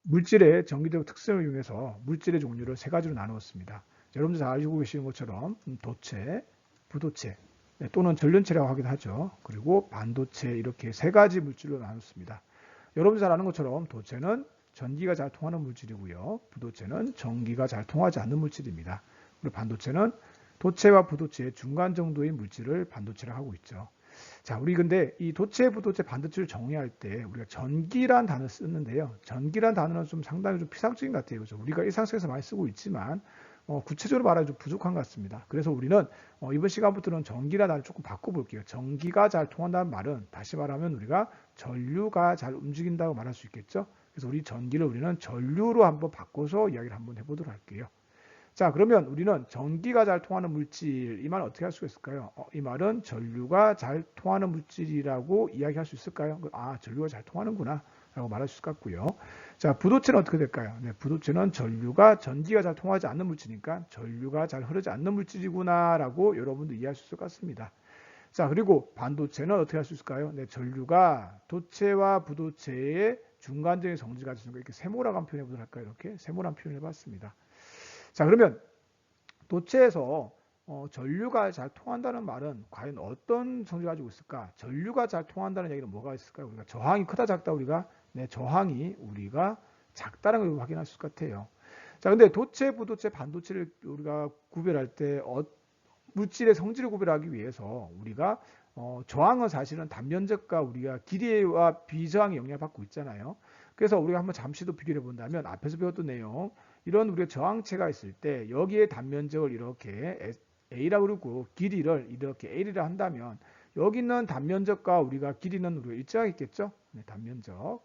물질의 전기적 특성을 이용해서 물질의 종류를 세 가지로 나누었습니다. 여러분들 잘 알고 계시는 것처럼 도체, 부도체 또는 전륜체라고 하기도 하죠. 그리고 반도체 이렇게 세 가지 물질로 나눴습니다. 여러분들 잘 아는 것처럼 도체는 전기가 잘 통하는 물질이고요. 부도체는 전기가 잘 통하지 않는 물질입니다. 그리고 반도체는 도체와 부도체의 중간 정도의 물질을 반도체라고 하고 있죠. 자, 우리 근데 이 도체, 부도체, 반도체를 정의할 때 우리가 전기란 단어를 쓰는데요. 전기란 단어는 좀 상당히 좀 피상적인 것 같아요. 그죠? 우리가 일상생활에서 많이 쓰고 있지만 구체적으로 말하기 좀 부족한 것 같습니다. 그래서 우리는 이번 시간부터는 전기란 단어를 조금 바꿔볼게요. 전기가 잘 통한다는 말은 다시 말하면 우리가 전류가 잘 움직인다고 말할 수 있겠죠. 그래서 우리 전기를 우리는 전류로 한번 바꿔서 이야기를 한번 해보도록 할게요. 자, 그러면 우리는 전기가 잘 통하는 물질, 이 말은 어떻게 할 수가 있을까요? 이 말은 전류가 잘 통하는 물질이라고 이야기할 수 있을까요? 아, 전류가 잘 통하는구나 라고 말할 수 있을 것 같고요. 자, 부도체는 어떻게 될까요? 네, 부도체는 전기가 잘 통하지 않는 물질이니까 전류가 잘 흐르지 않는 물질이구나 라고 여러분도 이해할 수 있을 것 같습니다. 자, 그리고 반도체는 어떻게 할 수 있을까요? 네, 전류가 도체와 부도체의 중간적인 성질을 가지고 있는 거, 이렇게 세모라고 한번 표현해 보도록 할까요? 이렇게 세모라는 표현을 해봤습니다. 자, 그러면 도체에서 전류가 잘 통한다는 말은 과연 어떤 성질을 가지고 있을까? 전류가 잘 통한다는 얘기는 뭐가 있을까요? 우리가 저항이 크다 작다 우리가 저항이 우리가 작다는 걸 확인할 수 있을 것 같아요. 자, 근데 도체, 부도체, 반도체를 우리가 구별할 때 물질의 성질을 구별하기 위해서 우리가 저항은 사실은 단면적과 우리가 길이와 비저항에 영향을 받고 있잖아요. 그래서 우리가 한번 잠시 더 비교해 본다면 앞에서 배웠던 내용, 이런 우리가 저항체가 있을 때 여기에 단면적을 이렇게 A라고 그러고 길이를 이렇게 L이라 한다면 여기 있는 단면적과 우리가 길이는 우리가 일정하겠죠? 네, 단면적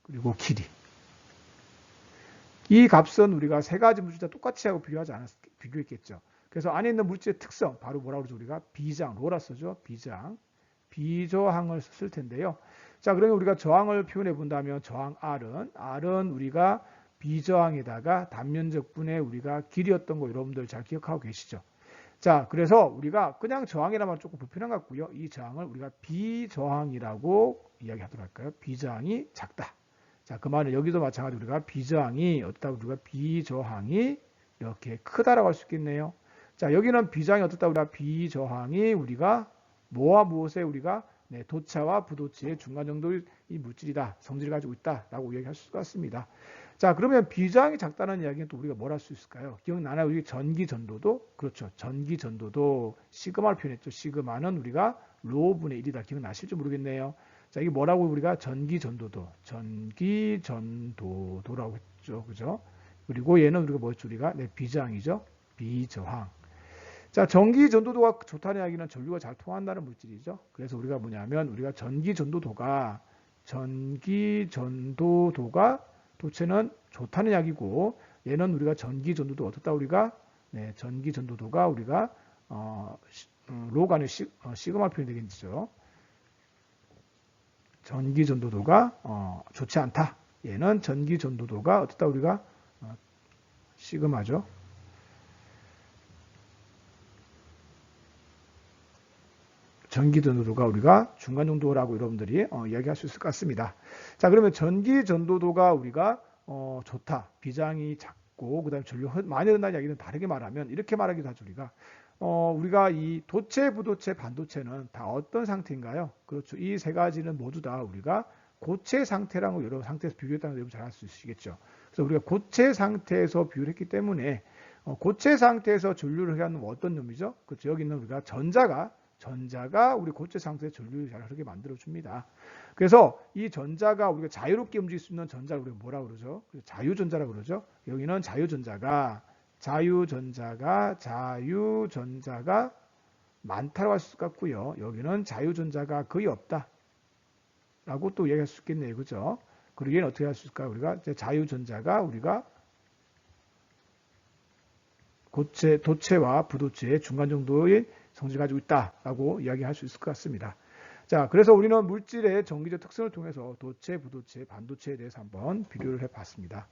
그리고 길이. 이 값은 우리가 세 가지 물질 다 똑같이 하고 비교했겠죠. 그래서 안에 있는 물질의 특성, 바로 뭐라고 그러죠? 우리가 비장, 로라 쓰죠? 비장, 비저항을 쓸 텐데요. 자, 그러면 우리가 저항을 표현해 본다면 저항 R은 우리가 비저항에다가 단면적분의 우리가 길이였던 거 여러분들 잘 기억하고 계시죠? 자, 그래서 우리가 그냥 저항이라면 조금 불편한 것 같고요. 이 저항을 우리가 비저항이라고 이야기하도록 할까요? 비저항이 작다. 자, 그 말은 여기도 마찬가지로 우리가 비저항이 어떻다, 우리가 비저항이 이렇게 크다라고 할 수 있겠네요. 자, 여기는 비저항이 어떻다, 우리가 비저항이 우리가 뭐와 무엇에 우리가 도체와 부도체의 중간 정도의 이 물질이다, 성질을 가지고 있다라고 이야기할 수 있을 것 같습니다. 자, 그러면 비저항이 작다는 이야기는 또 우리가 뭘 할 수 있을까요? 기억나나요? 우리 전기 전도도, 그렇죠. 전기 전도도 시그마를 표현했죠. 시그마는 우리가 로분의 1이다. 기억나실지 모르겠네요. 자, 이게 뭐라고 우리가 전기 전도도라고 했죠. 그죠? 그리고 얘는 우리가 뭐였죠? 우리가 비저항이죠. 비저항. 자, 전기 전도도가 좋다는 이야기는 전류가 잘 통한다는 물질이죠. 그래서 우리가 뭐냐면 우리가 전기 전도도가 도체는 좋다는 이야기고, 얘는 우리가 전기 전도도 어떻다, 우리가 전기 전도도가 우리가 로가 아니라 시그마 표현이 되겠죠. 전기 전도도가 좋지 않다. 얘는 전기 전도도가 어떻다, 우리가 시그마죠. 전기 전도도가 우리가 중간 정도라고 여러분들이 이야기할 수 있을 것 같습니다. 자, 그러면 전기 전도도가 우리가 좋다. 비장이 작고 그다음에 전류 많이 흐른다는 이야기는 다르게 말하면 이렇게 말하기도 하죠. 우리가 이 도체, 부도체, 반도체는 다 어떤 상태인가요? 그렇죠. 이 세 가지는 모두 다 우리가 고체 상태라는 걸 여러 상태에서 비교했다는 걸 여러분 잘 알 수 있으시겠죠. 그래서 우리가 고체 상태에서 비교를 했기 때문에 고체 상태에서 전류를 하는 어떤 놈이죠? 그렇죠. 여기 있는 우리가 전자가 우리 고체 상태에 전류를 잘 흐르게 만들어줍니다. 그래서 이 전자가 우리가 자유롭게 움직일 수 있는 전자를 우리가 뭐라고 그러죠? 자유전자라고 그러죠. 여기는 자유전자가 많다고 할 수 있겠고요. 여기는 자유전자가 거의 없다 라고 또 얘기할 수 있겠네요. 그죠? 그리고 얘는 어떻게 할 수 있을까요? 우리가 자유전자가 우리가 도체와 부도체의 중간 정도의 성질을 가지고 있다라고 이야기할 수 있을 것 같습니다. 자, 그래서 우리는 물질의 전기적 특성을 통해서 도체, 부도체, 반도체에 대해서 한번 비교를 해봤습니다.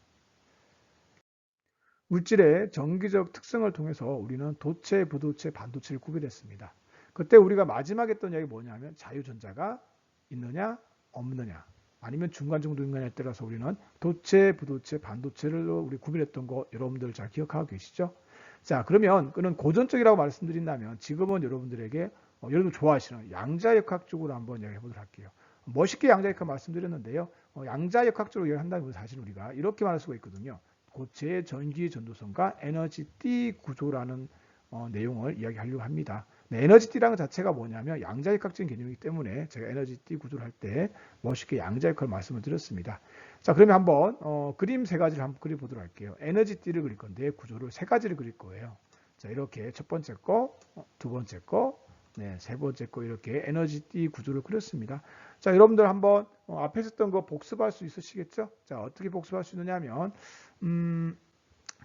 물질의 전기적 특성을 통해서 우리는 도체, 부도체, 반도체를 구별했습니다. 그때 우리가 마지막에 했던 이야기 뭐냐면 자유전자가 있느냐 없느냐. 아니면 중간 정도 인간에 따라서 우리는 도체, 부도체, 반도체를 우리 구별했던 거 여러분들 잘 기억하고 계시죠? 자, 그러면 그는 고전적이라고 말씀드린다면 지금은 여러분들에게 여러분 좋아하시는 양자역학 쪽으로 한번 이야기해 보도록 할게요. 멋있게 양자역학 말씀드렸는데요. 양자역학적으로 이야기한다면 사실 우리가 이렇게 말할 수가 있거든요. 고체의 전기 전도성과 에너지띠 구조라는 내용을 이야기하려고 합니다. 네, 에너지띠라는 것 자체가 뭐냐면 양자역학적인 개념이기 때문에 제가 에너지띠 구조를 할 때 멋있게 양자역학을 말씀을 드렸습니다. 자, 그러면 한번 그림 세 가지를 한번 그려보도록 할게요. 에너지띠를 그릴 건데 구조를 세 가지를 그릴 거예요. 자, 이렇게 첫 번째 거, 두 번째 거, 네, 세 번째 거 이렇게 에너지띠 구조를 그렸습니다. 자, 여러분들 한번 앞에 있었던 거 복습할 수 있으시겠죠? 자, 어떻게 복습할 수 있느냐면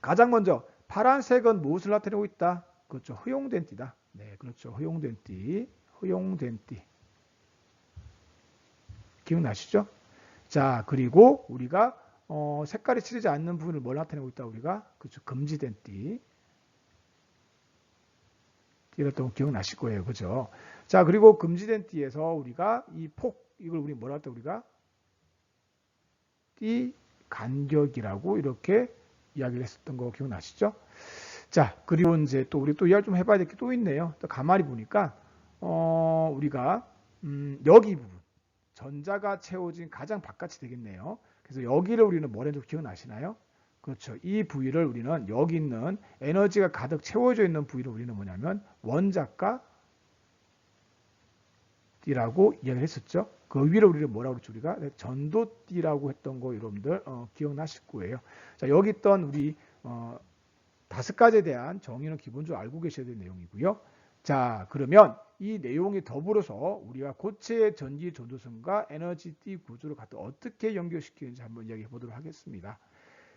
가장 먼저 파란색은 무엇을 나타내고 있다? 그렇죠. 허용된 띠다. 네, 그렇죠. 허용된 띠. 허용된 띠. 기억나시죠? 자, 그리고 우리가 색깔이 칠하지 않는 부분을 뭘 나타내고 있다? 우리가 그렇죠. 금지된 띠. 띠였던 거 기억나실 거예요. 그죠? 자, 그리고 금지된 띠에서 우리가 이 폭, 이걸 우리 뭐라 했다? 우리가 띠 간격이라고 이렇게 이야기를 했었던 거 기억나시죠? 자, 그리고 이제 또 우리 또 이야기 좀 해봐야 될 게 또 있네요. 또 가만히 보니까 우리가 여기 부분 전자가 채워진 가장 바깥이 되겠네요. 그래서 여기를 우리는 뭐라고 기억나시나요? 그렇죠. 이 부위를 우리는 여기 있는 에너지가 가득 채워져 있는 부위를 우리는 뭐냐면 원자가 띠라고 이야기를 했었죠. 그 위를 우리는 뭐라고 그랬죠? 우리가 전도띠라고 했던 거 여러분들 기억나실 거예요. 자, 여기 있던 우리 5가지에 대한 정의는 기본적으로 알고 계셔야 될 내용이고요. 자, 그러면 이 내용이 더불어서 우리가 고체의 전기 전도성과 에너지띠 구조를 갖다 어떻게 연결시키는지 한번 이야기해 보도록 하겠습니다.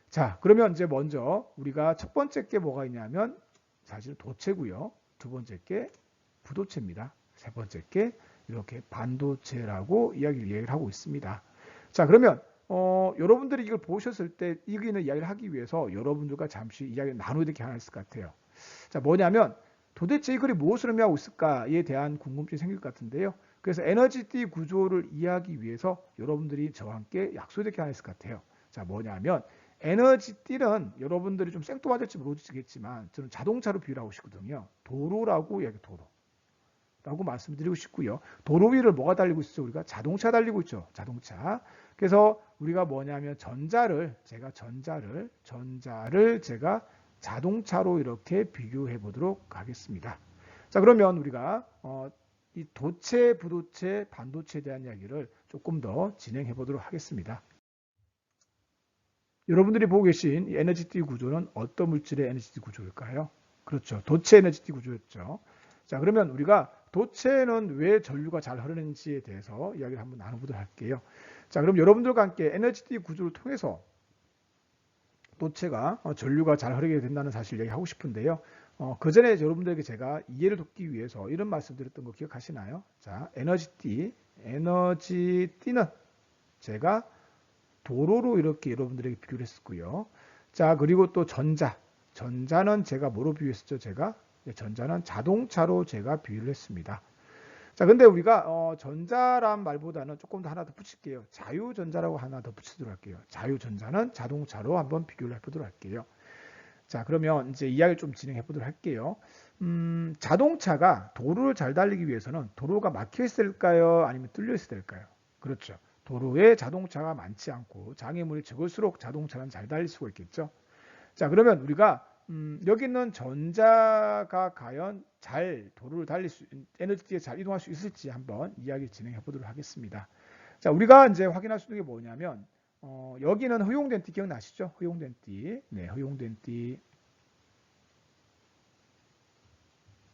자, 그러면 이제 먼저 우리가 첫 번째 게 뭐가 있냐면 사실 도체고요. 두 번째 게 부도체입니다. 세 번째 게 이렇게 반도체라고 이야기를 하고 있습니다. 자, 그러면 여러분들이 이걸 보셨을 때 이기는 이야기를 하기 위해서 여러분들과 잠시 이야기를 나누어야 될 게 하나 있을 것 같아요. 자, 뭐냐면 도대체 이 글이 무엇을 의미하고 있을까에 대한 궁금증이 생길 것 같은데요. 그래서 에너지띠 구조를 이해하기 위해서 여러분들이 저와 함께 약속해야 될 게 하나 있을 것 같아요. 자, 뭐냐면 에너지띠는 여러분들이 좀 생뚱맞을지 모르겠지만 저는 자동차로 비유하고 싶거든요. 도로라고 이야기 도로. 라고 말씀드리고 싶고요. 도로 위를 뭐가 달리고 있죠? 우리가 자동차 달리고 있죠. 자동차. 그래서 우리가 뭐냐면 전자를 제가 자동차로 이렇게 비교해 보도록 하겠습니다. 자, 그러면 우리가 이 도체, 부도체, 반도체에 대한 이야기를 조금 더 진행해 보도록 하겠습니다. 여러분들이 보고 계신 이 에너지띠 구조는 어떤 물질의 에너지띠 구조일까요? 그렇죠. 도체 에너지띠 구조였죠. 자, 그러면 우리가 도체는 왜 전류가 잘 흐르는지에 대해서 이야기를 한번 나눠보도록 할게요. 자, 그럼 여러분들과 함께 에너지띠 구조를 통해서 도체가 전류가 잘 흐르게 된다는 사실 이야기하고 싶은데요. 그 전에 여러분들에게 제가 이해를 돕기 위해서 이런 말씀 드렸던 거 기억하시나요? 자, 에너지띠는 제가 도로로 이렇게 여러분들에게 비교를 했었고요. 자, 그리고 또 전자는 제가 뭐로 비유했었죠? 전자는 자동차로 제가 비유를 했습니다. 자, 근데 우리가 전자란 말보다는 조금 더 하나 더 붙일게요. 자유전자라고 하나 더 붙이도록 할게요. 자유전자는 자동차로 한번 비교를 해보도록 할게요. 자, 그러면 이제 이야기를 좀 진행해 보도록 할게요. 자동차가 도로를 잘 달리기 위해서는 도로가 막혀 있을까요? 아니면 뚫려 있어야 될까요? 그렇죠. 도로에 자동차가 많지 않고 장애물이 적을수록 자동차는 잘 달릴 수가 있겠죠. 자, 그러면 우리가 여기 있는 전자가 과연 잘 도로를 에너지띠에 잘 이동할 수 있을지 한번 이야기 진행해 보도록 하겠습니다. 자, 우리가 이제 확인할 수 있는 게 뭐냐면 여기는 허용된 띠 기억나시죠? 허용된 띠. 네, 허용된 띠.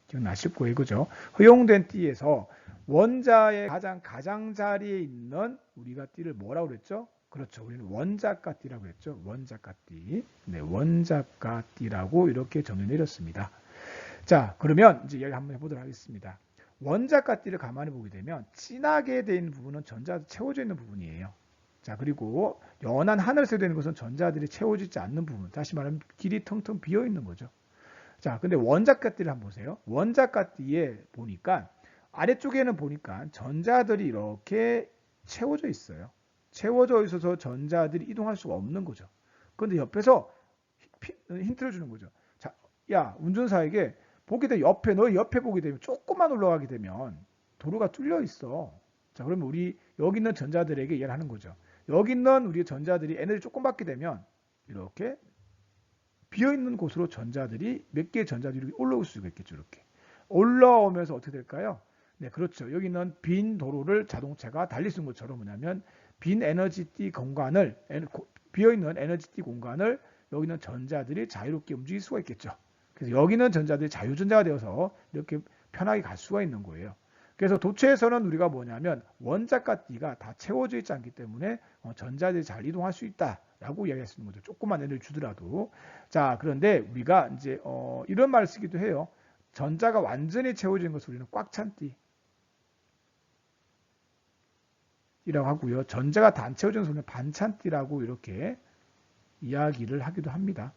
기억나실 거예요. 그죠? 허용된 띠에서 원자의 가장자리에 있는 우리가 띠를 뭐라고 그랬죠? 그렇죠. 우리는 원자가띠라고 했죠. 원자가띠. 네, 원자가띠라고 이렇게 정의 내렸습니다. 자, 그러면 이제 이야기 한번 해보도록 하겠습니다. 원자가띠를 가만히 보게 되면 진하게 되어 있는 부분은 전자가 채워져 있는 부분이에요. 자, 그리고 연한 하늘색이 되는 것은 전자들이 채워지지 않는 부분. 다시 말하면 길이 텅텅 비어 있는 거죠. 자, 근데 원자가띠를 한번 보세요. 원자가띠에 보니까 아래쪽에는 보니까 전자들이 이렇게 채워져 있어요. 채워져 있어서 전자들이 이동할 수가 없는 거죠. 그런데 옆에서 힌트를 주는 거죠. 자, 야, 운전사에게 보게 되면 너 옆에 보게 되면 조금만 올라가게 되면 도로가 뚫려 있어. 자, 그러면 여기 있는 전자들에게 이해를 하는 거죠. 여기 있는 우리 전자들이 에너지 조금 받게 되면 이렇게 비어있는 곳으로 몇 개의 전자들이 올라올 수가 있겠죠. 이렇게. 올라오면서 어떻게 될까요? 네, 그렇죠. 여기 있는 빈 도로를 자동차가 달릴 수 있는 것처럼 뭐냐면 빈 에너지띠 공간을, 비어있는 에너지띠 공간을 여기 있는 전자들이 자유롭게 움직일 수가 있겠죠. 그래서 여기 있는 전자들이 자유전자가 되어서 이렇게 편하게 갈 수가 있는 거예요. 그래서 도체에서는 우리가 뭐냐면 원자과 띠가 다 채워져 있지 않기 때문에 전자들이 잘 이동할 수 있다라고 이야기할 수 있는 거죠. 조금만 에너지를 주더라도. 자, 그런데 우리가 이제 이런 말을 쓰기도 해요. 전자가 완전히 채워진 것을 우리는 꽉 찬 띠라고 하고요. 전자가 다 안 채워진 것을 우리는 반찬 띠라고 이렇게 이야기를 하기도 합니다.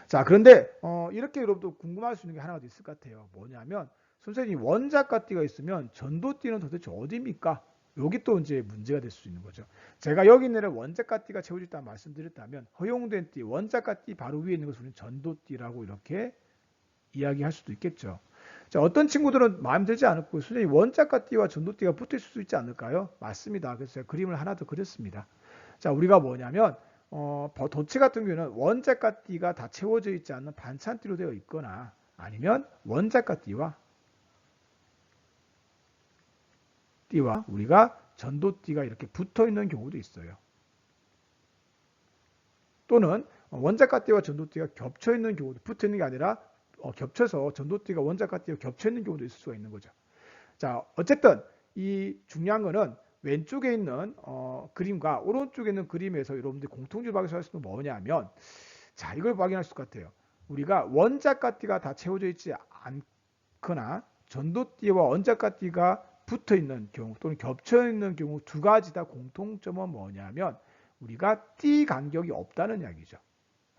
자, 그런데 이렇게 여러분도 궁금할 수 있는 게 하나가 더 있을 것 같아요. 뭐냐면 선생님, 원자과 띠가 있으면 전도띠는 도대체 어디입니까? 여기 또 이제 문제가 될 수 있는 거죠. 제가 여기 있는 원자과 띠가 채워져 있다고 말씀드렸다면 허용된 띠, 원자과 띠 바로 위에 있는 것을 우리는 전도띠라고 이렇게 이야기할 수도 있겠죠. 자, 어떤 친구들은 마음에 들지 않고 선생님, 원자과 띠와 전도띠가 붙어 있을 수 있지 않을까요? 맞습니다. 그래서 제가 그림을 하나 더 그렸습니다. 자, 우리가 뭐냐면 도체 같은 경우는 원자과 띠가 다 채워져 있지 않는 반찬띠로 되어 있거나 아니면 원자과 띠와 우리가 전도띠가 이렇게 붙어 있는 경우도 있어요. 또는 원자과 띠와 전도띠가 겹쳐 있는 경우도, 붙어 있는 게 아니라 겹쳐서 전도띠가 원자과 띠와 겹쳐 있는 경우도 있을 수가 있는 거죠. 자, 어쨌든 이 중요한 거는 왼쪽에 있는 그림과 오른쪽에 있는 그림에서 여러분들이 공통적으로 발견할 수 있는 건 뭐냐면, 자, 이걸 확인할 수 있을 것 같아요. 우리가 원자과 띠가 다 채워져 있지 않거나 전도띠와 원자과 띠가 붙어 있는 경우 또는 겹쳐 있는 경우 두 가지 다 공통점은 뭐냐면 우리가 띠 간격이 없다는 이야기죠.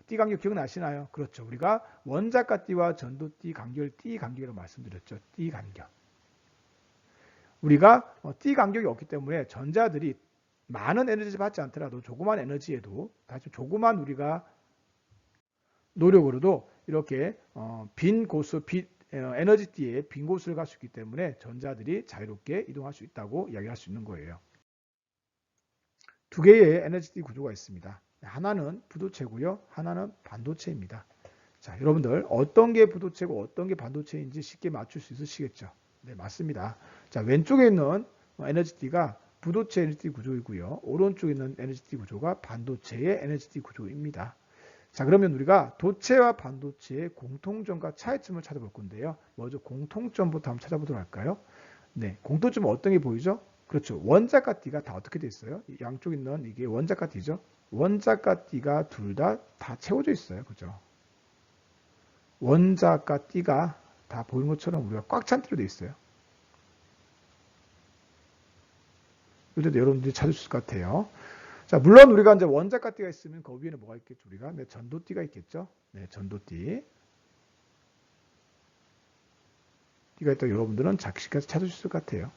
띠 간격 기억나시나요? 그렇죠. 우리가 원자과 띠와 전도띠 간격을 띠 간격이라고 말씀드렸죠. 띠 간격. 우리가 띠 간격이 없기 때문에 전자들이 많은 에너지를 받지 않더라도 조그만 에너지에도 다시 조그만 우리가 노력으로도 이렇게 빈 곳수, 에너지띠에 빈 곳을 갈 수 있기 때문에 전자들이 자유롭게 이동할 수 있다고 이야기할 수 있는 거예요. 두 개의 에너지띠 구조가 있습니다. 하나는 부도체고요. 하나는 반도체입니다. 자, 여러분들 어떤 게 부도체고 어떤 게 반도체인지 쉽게 맞출 수 있으시겠죠? 네, 맞습니다. 자, 왼쪽에 있는 에너지띠가 부도체 에너지띠 구조이고요. 오른쪽에 있는 에너지띠 구조가 반도체의 에너지띠 구조입니다. 자, 그러면 우리가 도체와 반도체의 공통점과 차이점을 찾아볼 건데요. 먼저 공통점부터 한번 찾아보도록 할까요? 네, 공통점은 어떤 게 보이죠? 그렇죠. 원자과 띠가 다 어떻게 돼 있어요? 양쪽 있는 이게 원자과 띠죠. 원자과 띠가 둘 다 채워져 있어요. 그죠? 원자과 띠가 다 보이는 것처럼 우리가 꽉 찬 띠로 돼 있어요. 이래도 여러분들이 찾을 수 있을 것 같아요. 자, 물론 우리가 이제 원자과 띠가 있으면 그 위에는 뭐가 있겠죠? 우리가 네, 전도띠가 있겠죠? 네, 전도띠. 띠가 있다 여러분들은 작식해서 찾을 수 있을 것 같아요.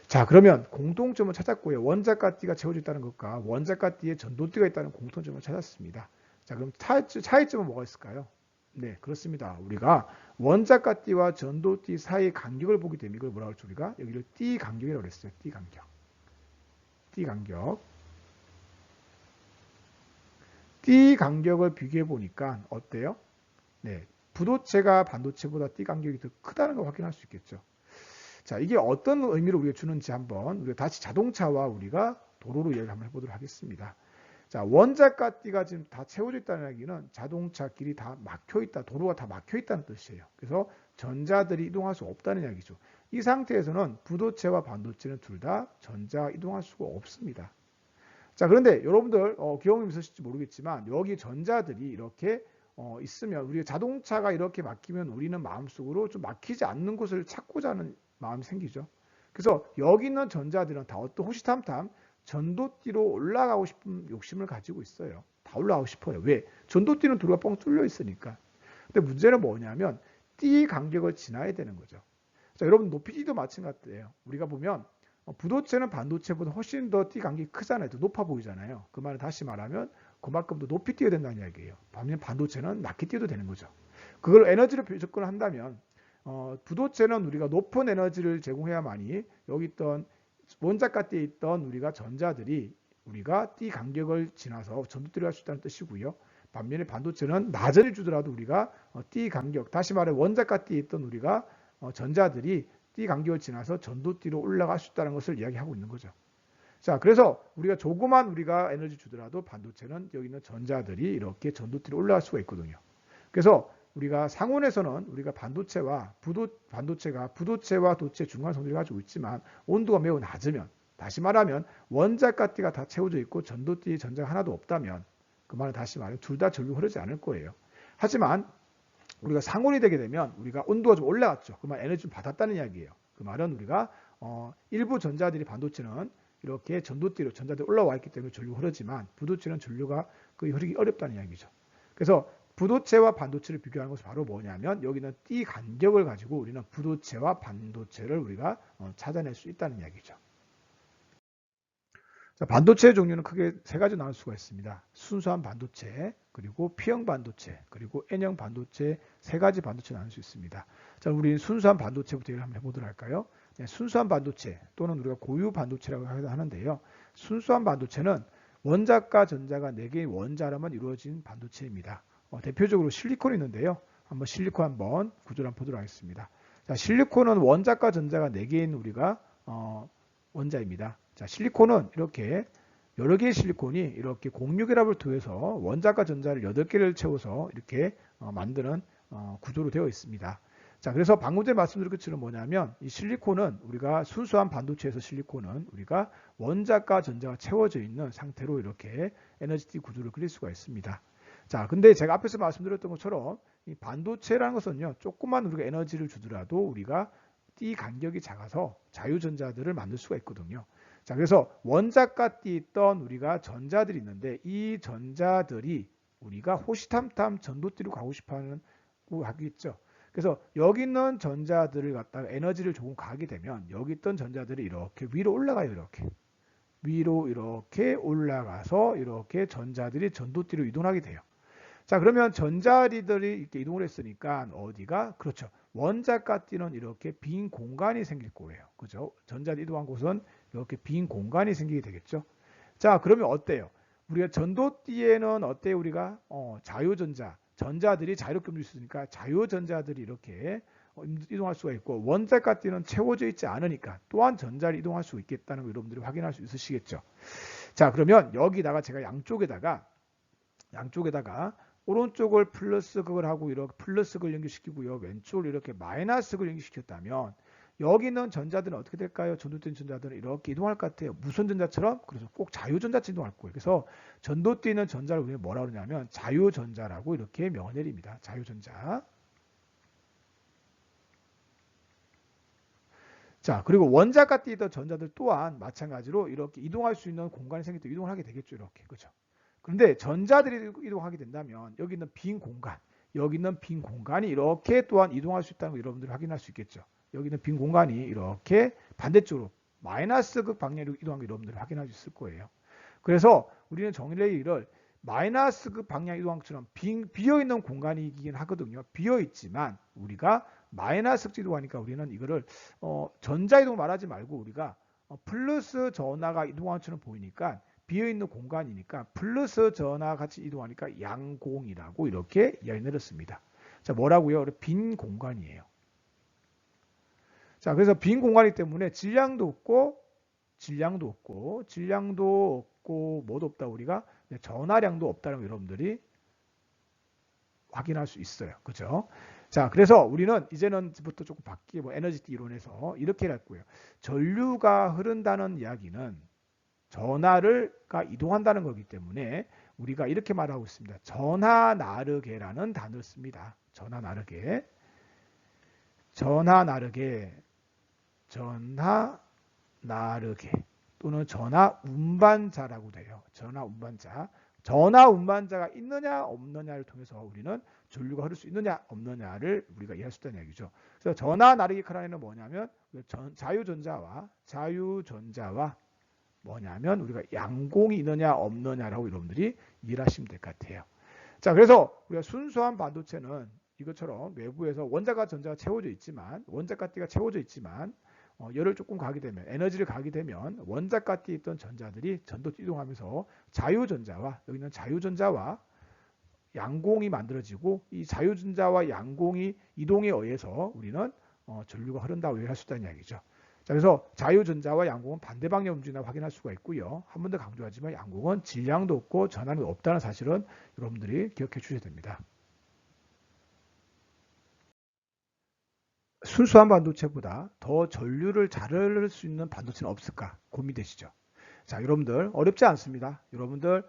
자, 그러면 공통점을 찾았고요. 원자과 띠가 채워져 있다는 것과 원자과 띠에 전도띠가 있다는 공통점을 찾았습니다. 자, 그럼 차이점은 뭐가 있을까요? 네, 그렇습니다. 우리가 원자과 띠와 전도띠 사이의 간격을 보게 되면 이걸 뭐라고 할지 우리가 여기를 띠 간격이라고 그랬어요. 띠 간격. 띠 간격. 띠 간격을 비교해 보니까 어때요? 네, 부도체가 반도체보다 띠 간격이 더 크다는 걸 확인할 수 있겠죠. 자, 이게 어떤 의미를 우리가 주는지 한번 우리가 다시 자동차와 우리가 도로로 이야기를 한번 해보도록 하겠습니다. 자, 원자과 띠가 지금 다 채워져 있다는 얘기는 자동차 길이 다 막혀 있다, 도로가 다 막혀 있다는 뜻이에요. 그래서 전자들이 이동할 수 없다는 이야기죠. 이 상태에서는 부도체와 반도체는 둘 다 전자가 이동할 수가 없습니다. 자, 그런데 여러분들 경험이 있으실지 모르겠지만 여기 전자들이 이렇게 있으면 우리 자동차가 이렇게 막히면 우리는 마음속으로 좀 막히지 않는 곳을 찾고자 하는 마음이 생기죠. 그래서 여기 있는 전자들은 다 어떤 호시탐탐 전도띠로 올라가고 싶은 욕심을 가지고 있어요. 다 올라가고 싶어요. 왜? 전도띠는 도로가 뻥 뚫려 있으니까. 근데 문제는 뭐냐면 띠 간격을 지나야 되는 거죠. 자, 여러분 높이띠도 마찬가지예요. 우리가 보면 부도체는 반도체보다 훨씬 더 띠 간격이 크잖아요. 더 높아 보이잖아요. 그 말은 다시 말하면 그만큼 더 높이 뛰어야 된다는 이야기예요. 반면 반도체는 낮게 뛰어도 되는 거죠. 그걸 에너지로 접근을 한다면 부도체는 우리가 높은 에너지를 제공해야만이 여기 있던 원자가띠에 있던 우리가 전자들이 우리가 띠 간격을 지나서 전도띠를 할 수 있다는 뜻이고요. 반면에 반도체는 낮은 주더라도 우리가 띠 간격, 다시 말해 원자가띠에 있던 우리가 전자들이 띠 간격을 지나서 전도띠로 올라갈 수 있다는 것을 이야기하고 있는 거죠. 자, 그래서 우리가 조그만 우리가 에너지 주더라도 반도체는 여기 있는 전자들이 이렇게 전도띠로 올라갈 수가 있거든요. 그래서 우리가 상온에서는 우리가 반도체가 부도체와 도체 중간 성질을 가지고 있지만 온도가 매우 낮으면, 다시 말하면 원자가띠가 다 채워져 있고 전도띠 전자가 하나도 없다면 그 말은 다시 말해 둘 다 전류 흐르지 않을 거예요. 하지만 우리가 상온이 되게 되면 우리가 온도가 좀 올라갔죠. 그 말 에너지 좀 받았다는 이야기예요. 그 말은 우리가 일부 전자들이 반도체는 이렇게 전도띠로 전자들이 올라와 있기 때문에 전류가 흐르지만 부도체는 전류가 거의 흐르기 어렵다는 이야기죠. 그래서 부도체와 반도체를 비교하는 것은 바로 뭐냐면 여기는 띠 간격을 가지고 우리는 부도체와 반도체를 우리가 찾아낼 수 있다는 이야기죠. 자, 반도체의 종류는 크게 세 가지 나눌 수가 있습니다. 순수한 반도체, 그리고 P형 반도체, 그리고 N형 반도체, 세 가지 반도체 나눌 수 있습니다. 자, 우리 순수한 반도체부터 한번 해보도록 할까요? 네, 순수한 반도체 또는 우리가 고유 반도체라고 하는데요. 순수한 반도체는 원자과 전자가 4개의 원자로만 이루어진 반도체입니다. 대표적으로 실리콘이 있는데요. 한번 실리콘 한번 구조를 한번 보도록 하겠습니다. 자, 실리콘은 원자과 전자가 4개인 우리가 원자입니다. 자, 실리콘은 이렇게 여러 개의 실리콘이 이렇게 공유결합을 통해서 원자과 전자를 8개를 채워서 이렇게 만드는 구조로 되어 있습니다. 자, 그래서 방금 전에 말씀드린 것처럼 뭐냐면 이 실리콘은 우리가 순수한 반도체에서 실리콘은 우리가 원자과 전자가 채워져 있는 상태로 이렇게 에너지띠 구조를 그릴 수가 있습니다. 자, 근데 제가 앞에서 말씀드렸던 것처럼 이 반도체라는 것은요, 조금만 우리가 에너지를 주더라도 우리가 띠 간격이 작아서 자유전자들을 만들 수가 있거든요. 자, 그래서 원자과 띠 있던 우리가 전자들이 있는데 이 전자들이 우리가 호시탐탐 전도띠로 가고 싶어하는 하겠죠. 그래서 여기 있는 전자들을 갖다가 에너지를 조금 가게 되면 여기 있던 전자들이 이렇게 위로 올라가요. 이렇게 위로 이렇게 올라가서 이렇게 전자들이 전도띠로 이동하게 돼요. 자, 그러면 전자들이 이렇게 이동을 했으니까 어디가? 그렇죠. 원자과 띠는 이렇게 빈 공간이 생길 거예요. 그죠? 전자들이 이동한 곳은 이렇게 빈 공간이 생기게 되겠죠. 자, 그러면 어때요? 우리가 전도띠에는 어때요? 우리가 자유전자, 전자들이 자유롭게 움직일 수 있으니까 자유전자들이 이렇게 이동할 수가 있고 원자과 띠는 채워져 있지 않으니까 또한 전자를 이동할 수 있겠다는 걸 여러분들이 확인할 수 있으시겠죠. 자, 그러면 여기다가 제가 양쪽에다가 오른쪽을 플러스 극을 하고 이렇게 플러스 극을 연결시키고요. 왼쪽을 이렇게 마이너스 극을 연결시켰다면 여기 있는 전자들은 어떻게 될까요? 전도된 전자들은 이렇게 이동할 것 같아요. 무선 전자처럼. 그래서 꼭 자유전자처럼 이동할 거예요. 그래서 전도돼 있는 전자를 우리가 뭐라 그러냐면 자유전자라고 이렇게 명을 내립니다. 자유전자. 자, 그리고 원자가 띄던 전자들 또한 마찬가지로 이렇게 이동할 수 있는 공간이 생길 때 이동을 하게 되겠죠. 이렇게. 그렇죠? 그런데 전자들이 이동하게 된다면 여기 있는 빈 공간, 여기 있는 빈 공간이 이렇게 또한 이동할 수 있다는 걸 여러분들이 확인할 수 있겠죠. 여기 있는 빈 공간이 이렇게 반대쪽으로 마이너스 극 방향으로 이동한 걸 여러분들이 확인할 수 있을 거예요. 그래서 우리는 정의를 마이너스 극 방향 이동한 것처럼 비어있는 공간이긴 하거든요. 비어있지만 우리가 마이너스 극 이동하니까 우리는 이거를 전자 이동 말하지 말고 우리가 플러스 전하가 이동한 것처럼 보이니까 비어있는 공간이니까 플러스 전하 같이 이동하니까 양공이라고 이렇게 이야기 내렸습니다. 자, 뭐라고요? 빈 공간이에요. 자, 그래서 빈 공간이기 때문에 질량도 없고 뭐도 없다 우리가 전하량도 없다는 걸 여러분들이 확인할 수 있어요. 그죠? 자, 그래서 우리는 이제는부터 조금 바뀌게 에너지띠 이론에서 이렇게 했고요. 전류가 흐른다는 이야기는 전하가 이동한다는 거기 때문에 우리가 이렇게 말하고 있습니다. 전하 나르게라는 단어를 씁니다. 전하 나르게 또는 전하 운반자라고 돼요. 전하 운반자. 전하 운반자가 있느냐 없느냐를 통해서 우리는 전류가 흐를 수 있느냐 없느냐를 우리가 이해할 수 있다는 얘기죠. 그래서 전하 나르기 크라인은 뭐냐면 자유전자와 뭐냐면 우리가 양공이 있느냐 없느냐라고 여러분들이 이해를 하시면 될 것 같아요. 자, 그래서 우리가 순수한 반도체는 이것처럼 외부에서 원자과 전자가 채워져 있지만 원자과 띠가 채워져 있지만 열을 조금 가게 되면 에너지를 가게 되면 원자과 띠에 있던 전자들이 전도띠 이동하면서 여기는 자유전자와 양공이 만들어지고 이 자유전자와 양공이 이동에 의해서 우리는 전류가 흐른다고 이해할 수 있다는 이야기죠. 자, 그래서 자유전자와 양공은 반대 방향 움직임을 확인할 수가 있고요. 한 번 더 강조하지만 양공은 질량도 없고 전압이 없다는 사실은 여러분들이 기억해 주셔야 됩니다. 순수한 반도체보다 더 전류를 잘 흐를 수 있는 반도체는 없을까 고민되시죠? 자, 여러분들 어렵지 않습니다. 여러분들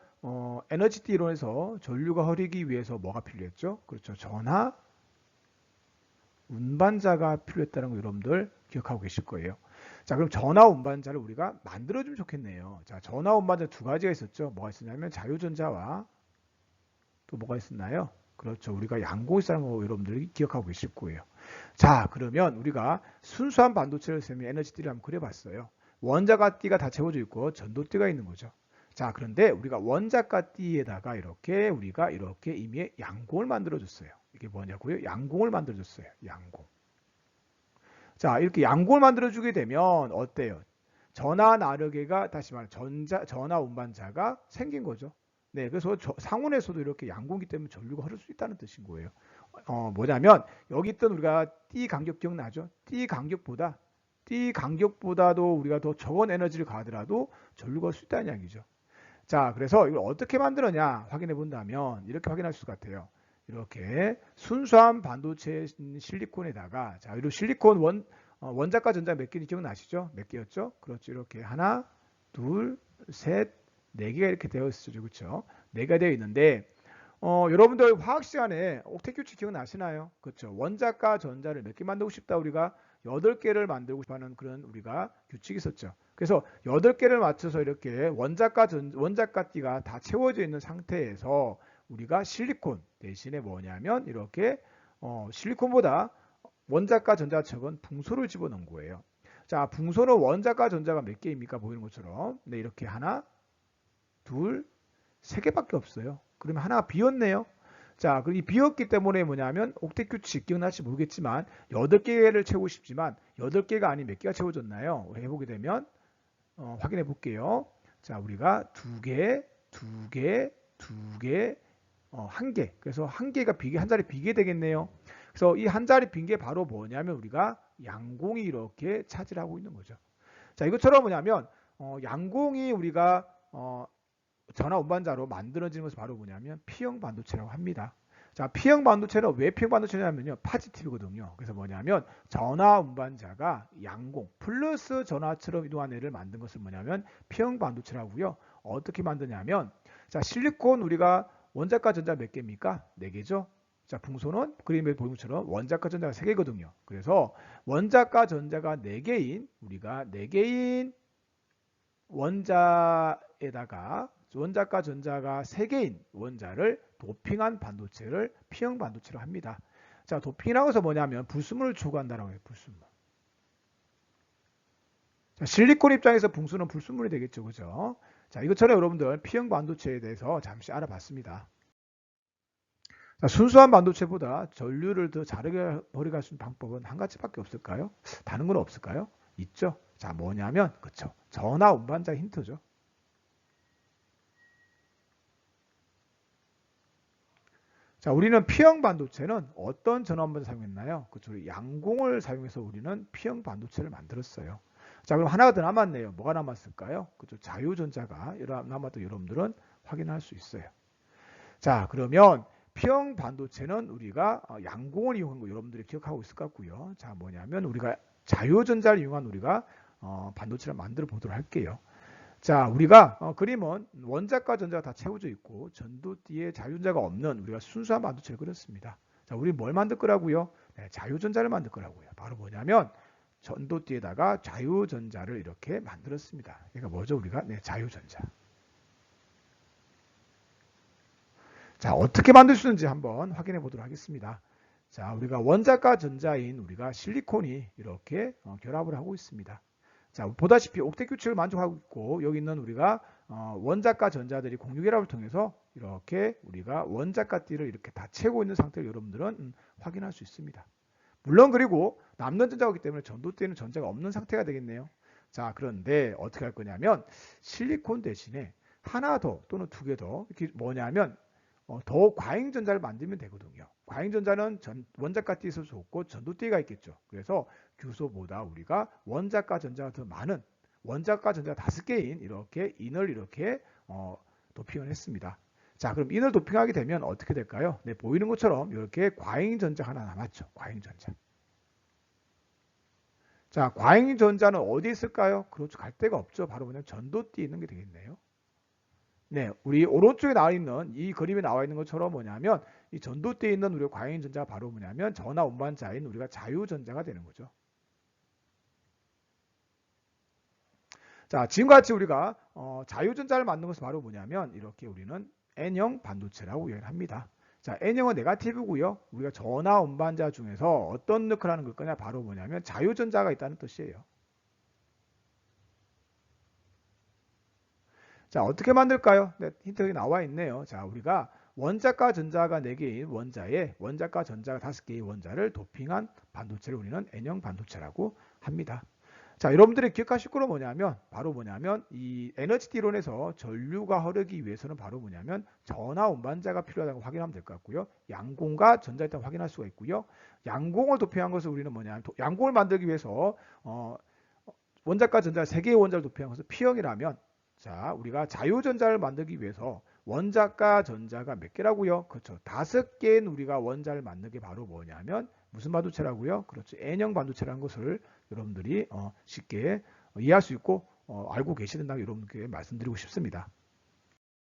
에너지띠 이론에서 전류가 흐르기 위해서 뭐가 필요했죠? 그렇죠. 전하 운반자가 필요했다는 거 여러분들 기억하고 계실 거예요. 자, 그럼 전하 운반자를 우리가 만들어주면 좋겠네요. 자, 전하 운반자 두 가지가 있었죠. 뭐가 있었냐면 자유전자와 또 뭐가 있었나요? 그렇죠. 우리가 양공이 있다는 거 여러분들이 기억하고 계실 거예요. 자, 그러면 우리가 순수한 반도체를 쓰면 에너지띠를 한번 그려봤어요. 원자과 띠가 다 채워져 있고 전도띠가 있는 거죠. 자, 그런데 우리가 원자과 띠에다가 우리가 이렇게 이미 양공을 만들어줬어요. 이게 뭐냐고요? 양공을 만들어줬어요. 양공. 자, 이렇게 양공을 만들어주게 되면 어때요? 전하 나르게가 다시 말해 전하 운반자가 생긴 거죠. 네, 그래서 상온에서도 이렇게 양공이기 때문에 전류가 흐를 수 있다는 뜻인 거예요. 뭐냐면 여기 있던 우리가 띠 간격 기억나죠? 띠 간격보다도 우리가 더 적은 에너지를 가하더라도 전류가 흐를 수 있다는 이야기죠. 자, 그래서 이걸 어떻게 만들었냐 확인해 본다면 이렇게 확인할 수 같아요. 이렇게 순수한 반도체 실리콘에다가 자, 이런 실리콘 원자과 전자 몇 개인지 기억나시죠? 몇 개였죠? 그렇죠. 이렇게 하나, 둘, 셋, 네 개가 이렇게 되어 있었죠. 그렇죠? 네 개가 되어 있는데 여러분들 화학 시간에 옥텟 규칙 기억나시나요? 그렇죠. 원자과 전자를 몇 개 만들고 싶다 우리가 8개를 만들고 싶어 하는 그런 우리가 규칙이 있었죠. 그래서 8개를 맞춰서 이렇게 원자과 띠가 다 채워져 있는 상태에서 우리가 실리콘 대신에 뭐냐면 이렇게 실리콘보다 원자과 전자가 적은 붕소를 집어넣은 거예요. 자, 붕소는 원자과 전자가 몇 개입니까? 보이는 것처럼. 네, 이렇게 하나, 둘, 세 개밖에 없어요. 그러면 하나 비었네요. 자, 그리고 이 비었기 때문에 뭐냐면 옥텟 규칙 기억나실지 모르겠지만 8개를 채우고 싶지만 8개가 아닌 몇 개가 채워졌나요? 해보게 되면 확인해 볼게요. 자, 우리가 2개, 2개, 2개, 1개. 그래서 한 개가 한 자리 비게 되겠네요. 그래서 이 한 자리 빈 게 바로 뭐냐면 우리가 양공이 이렇게 차지하고 있는 거죠. 자, 이것처럼 뭐냐면 양공이 우리가 전하 운반자로 만들어지는 것이 바로 뭐냐면 P형 반도체라고 합니다. 자, P형 반도체는 왜 P형 반도체냐면요. 파지티브거든요. 그래서 뭐냐면 전하 운반자가 양공 플러스 전하처럼 이동하는 애를 만든 것은 뭐냐면 P형 반도체라고요. 어떻게 만드냐면 자, 실리콘 우리가 원자과 전자 몇 개입니까? 4개죠. 자, 붕소는 그림에 보이는 것처럼 원자과 전자가 3개거든요. 그래서 원자과 전자가 4개인 우리가 4개인 원자에다가 원자과 전자가 3개인 원자를 도핑한 반도체를 P형 반도체로 합니다. 자, 도핑이라고 해서 뭐냐면 불순물을 초과한다라고 해요. 불순물. 자, 실리콘 입장에서 붕소는 불순물이 되겠죠. 그죠? 자, 이것처럼 여러분들 P형 반도체에 대해서 잠시 알아봤습니다. 자, 순수한 반도체보다 전류를 더 자르게 버려갈 수 있는 방법은 한 가지밖에 없을까요? 다른 건 없을까요? 있죠. 자, 뭐냐면 그쵸. 전하 운반자 힌트죠. 자, 우리는 P형 반도체는 어떤 전하 운반자 사용했나요? 그쵸. 양공을 사용해서 우리는 P형 반도체를 만들었어요. 자, 그럼 하나가 더 남았네요. 뭐가 남았을까요? 그쵸. 자유전자가 남았던 여러분들은 확인할 수 있어요. 자, 그러면 P형 반도체는 우리가 양공을 이용한 거 여러분들이 기억하고 있을 것 같고요. 자, 뭐냐면 우리가 자유전자를 이용한 우리가 반도체를 만들어 보도록 할게요. 자, 우리가 그림은 원자과 전자가 다 채워져 있고 전도띠에 자유전자가 없는 우리가 순수한 반도체를 그렸습니다. 자, 우리 뭘 만들 거라고요? 네, 자유전자를 만들 거라고요. 바로 뭐냐면 전도띠에다가 자유전자를 이렇게 만들었습니다. 그러니까 뭐죠? 우리가 자유전자. 자, 어떻게 만들 수 있는지 한번 확인해 보도록 하겠습니다. 자, 우리가 원자과 전자인 우리가 실리콘이 이렇게 결합을 하고 있습니다. 자, 보다시피 옥텟 규칙을 만족하고 있고 여기 있는 우리가 원자과 전자들이 공유결합을 통해서 이렇게 우리가 원자과 띠를 이렇게 다 채우고 있는 상태를 여러분들은 확인할 수 있습니다. 물론 그리고 남는 전자가 있기 때문에 전도띠에는 전자가 없는 상태가 되겠네요. 자, 그런데 어떻게 할 거냐면 실리콘 대신에 하나 더 또는 두 개 더 이렇게 뭐냐면 더 과잉전자를 만들면 되거든요. 과잉전자는 원자과 띠에서 좋고 전도띠가 있겠죠. 그래서 규소보다 우리가 원자과 전자가 더 많은 원자과 전자가 5개인 이렇게 인을 이렇게 도핑을 했습니다. 자, 그럼 인을 도핑하게 되면 어떻게 될까요? 네, 보이는 것처럼 이렇게 과잉전자 하나 남았죠. 과잉전자. 자, 과잉전자는 어디에 있을까요? 그렇죠. 갈 데가 없죠. 바로 그냥 전도띠에 있는 게 되겠네요. 네, 우리 오른쪽에 나와 있는 이 그림에 나와 있는 것처럼 뭐냐면 이 전도대에 있는 우리 과잉전자가 바로 뭐냐면 전하 운반자인 우리가 자유전자가 되는 거죠. 자, 지금과 같이 우리가 자유전자를 만든 것은 바로 뭐냐면 이렇게 우리는 N형 반도체라고 이야기를 합니다. 자, N형은 네거티브고요. 우리가 전하 운반자 중에서 어떤 역할을 하는 거냐 바로 뭐냐면 자유전자가 있다는 뜻이에요. 자, 어떻게 만들까요? 네, 힌트가 나와 있네요. 자, 우리가 원자과 전자가 4개인 원자에 원자과 전자가 5개의 원자를 도핑한 반도체를 우리는 N형 반도체라고 합니다. 자, 여러분들이 기억하실 거는 뭐냐면 바로 뭐냐면 이 에너지 이론에서 전류가 흐르기 위해서는 바로 뭐냐면 전하 운반자가 필요하다고 확인하면 될 것 같고요. 양공과 전자 일단 확인할 수가 있고요. 양공을 도핑한 것을 우리는 뭐냐면 양공을 만들기 위해서 원자과 전자 3개의 원자를 도핑한 것을 P형이라면 자, 우리가 자유전자를 만들기 위해서 원자과 전자가 몇 개라고요? 그렇죠. 5개인 우리가 원자를 만든 게 바로 뭐냐면 무슨 반도체라고요? 그렇죠. N형 반도체라는 것을 여러분들이 쉽게 이해할 수 있고 알고 계시는다고 여러분께 말씀드리고 싶습니다.